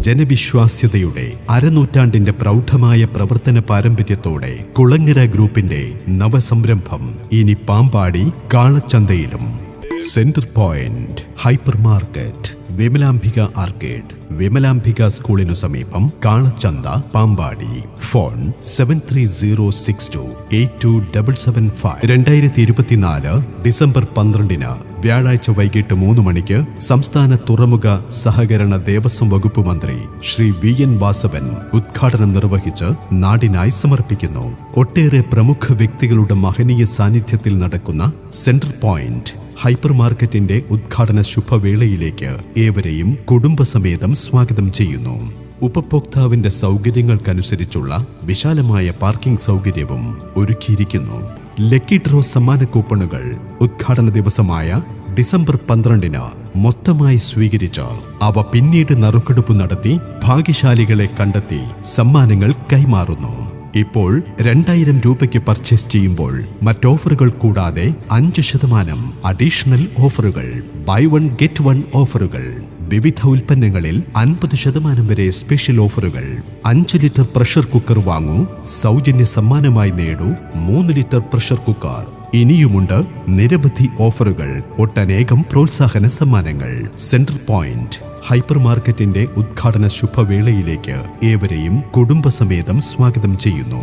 ജനവിശ്വാസ്യതയുടെ അരനൂറ്റാണ്ടിന്റെ പ്രൗഢമായ പ്രവർത്തന പാരമ്പര്യത്തോടെ കുളങ്ങര ഗ്രൂപ്പിന്റെ നവസംരംഭം ഇനി പാമ്പാടി കാളച്ചന്തയിലും. Centre point hyper market, Vimalambika arcade, Vimalambika സ്കൂളിനു സമീപം, കാളച്ചന്ത, പാമ്പാടി. ഫോൺ 7306282775. 2024 ഡിസംബർ 12 വ്യാഴാഴ്ച വൈകിട്ട് 3 മണിക്ക് സംസ്ഥാന തുറമുഖ സഹകരണ ദേവസ്വം വകുപ്പ് മന്ത്രി ശ്രീ VN വാസവൻ ഉദ്ഘാടനം നിർവഹിച്ച് നാടിനായി സമർപ്പിക്കുന്നു. ഒട്ടേറെ പ്രമുഖ വ്യക്തികളുടെ മഹനീയ സാന്നിധ്യത്തിൽ നടക്കുന്ന സെന്റർ പോയിന്റ് ഹൈപ്പർ മാർക്കറ്റിന്റെ ഉദ്ഘാടന ശുഭവേളയിലേക്ക് ഏവരെയും കുടുംബസമേതം സ്വാഗതം ചെയ്യുന്നു. ഉപഭോക്താവിന്റെ സൗകര്യങ്ങൾക്കനുസരിച്ചുള്ള വിശാലമായ പാർക്കിംഗ് സൗകര്യവും ഒരുക്കിയിരിക്കുന്നു. ലക്കി ഡ്രോ സമ്മാന കൂപ്പണുകൾ ഉദ്ഘാടന ദിവസമായ ഡിസംബർ 12 മൊത്തമായി സ്വീകരിച്ച് അവ പിന്നീട് നറുക്കെടുപ്പ് നടത്തി ഭാഗ്യശാലികളെ കണ്ടെത്തി സമ്മാനങ്ങൾ കൈമാറുന്നു. ഇപ്പോൾ 2000 രൂപയ്ക്ക് പർച്ചേസ് ചെയ്യുമ്പോൾ മറ്റോഫറുകൾ കൂടാതെ 5% അഡീഷണൽ ഓഫറുകൾ, ബൈ വൺ ഗെറ്റ് വൺ ഓഫറുകൾ, വിവിധ ഉൽപ്പന്നങ്ങളിൽ 50% വരെ സ്പെഷ്യൽ ഓഫറുകൾ. 5 ലിറ്റർ പ്രഷർ കുക്കർ വാങ്ങൂ, സൗജന്യ സമ്മാനമായി നേടൂ 3 ലിറ്റർ പ്രഷർ കുക്കർ. ഇനിയുമുണ്ട് നിരവധി ഓഫറുകൾ, ഒട്ടനേകം പ്രോത്സാഹന സമ്മാനങ്ങൾ. സെന്റർ പോയിന്റ് ഹൈപ്പർ മാർക്കറ്റിന്റെ ഉദ്ഘാടന ശുഭവേളയിലേക്ക് ഏവരെയും കുടുംബസമേതം സ്വാഗതം ചെയ്യുന്നു.